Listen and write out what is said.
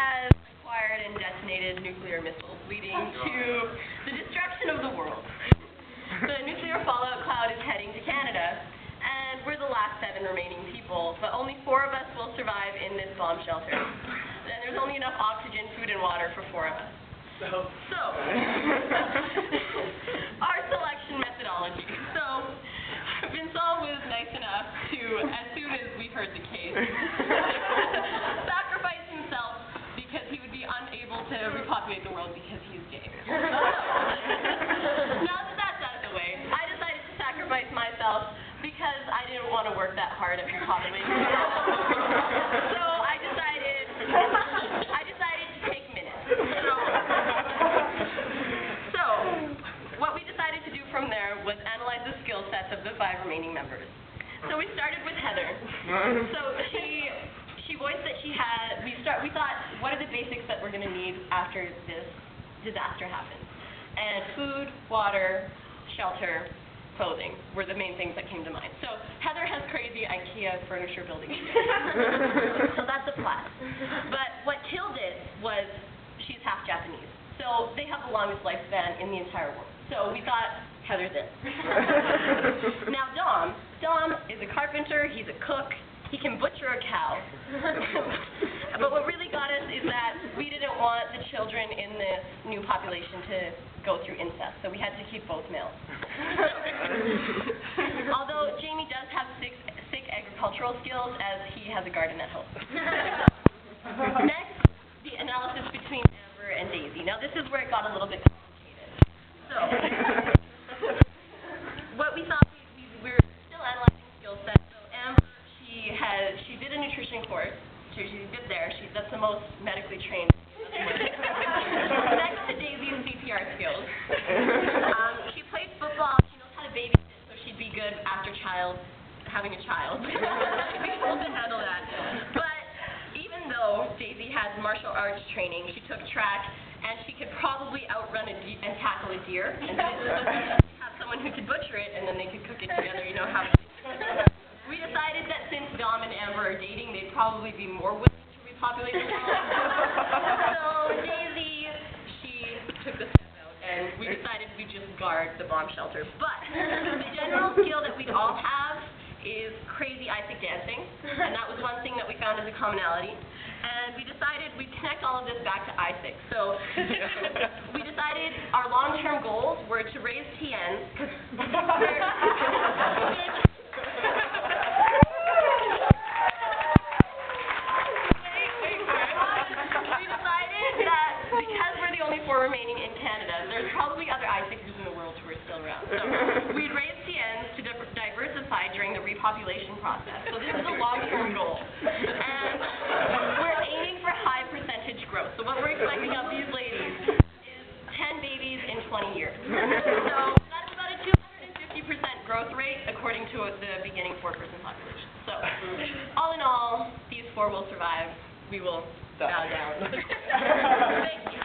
has acquired and detonated nuclear missiles, leading to the destruction of the world. The nuclear fallout cloud is heading to Canada, and we're the last 7 remaining people, but only 4 of us will survive in this bomb shelter. And there's only enough oxygen, food, and water for 4 of us. So our selection methodology. So Vincent was nice enough to, as soon as we heard the case, sacrifice himself because he would be unable to repopulate the world because he's gay. Now that that's out of the way, I decided to sacrifice myself because I didn't want to work that hard at repopulating the world. So I decided to take minutes. So what we decided to do from there was analyze the skill sets of the 5 remaining members. So we started with Heather. So she voiced that she had, we thought, what are the basics that we're going to need after this disaster happens? And food, water, shelter, clothing were the main things that came to mind. So Heather has crazy IKEA furniture building skills. So that's a plus. But what killed it was she's half Japanese. So they have the longest lifespan in the entire world. So we thought, Heather's in. Now Dom is a carpenter, he's a cook, he can butcher a cow. But what really got us is that we didn't want the children in the new population to go through incest, so we had to keep both males. Although Jamie does have sick agricultural skills, as he has a garden at home. Next, the analysis between Amber and Daisy. Now this is where it got a little bit complicated. So, what we thought, we were still analyzing skill sets. So Amber, she did a nutrition course. She's good there. That's the most medically trained. Next to Daisy's CPR skills. She played football. She knows how to babysit, so she'd be good after having a child. She'd be able to handle that. But even though Daisy has martial arts training, she took track, and she could probably outrun and tackle a deer. And so have someone who could butcher it, and then they could cook it together. You know how. We decided that since Dom and Amber are dating, they'd probably be more willing to repopulate the world. So Daisy, she took the step out, and we decided we'd just guard the bomb shelter. But the general skill that we'd all have is crazy Aiesec dancing, and that was one thing that we found as a commonality. And we decided we'd connect all of this back to Aiesec. So we decided our long-term goals were to raise TNs, because remaining in Canada, there's probably other Aiesecers in the world who are still around. So we'd raise TNs to diversify during the repopulation process. So this is a long-term goal. And we're aiming for high percentage growth. So what we're expecting of these ladies is 10 babies in 20 years. So that's about a 250% growth rate according to the beginning 4-person population. So all in all, these 4 will survive. We will bow down. Thank you.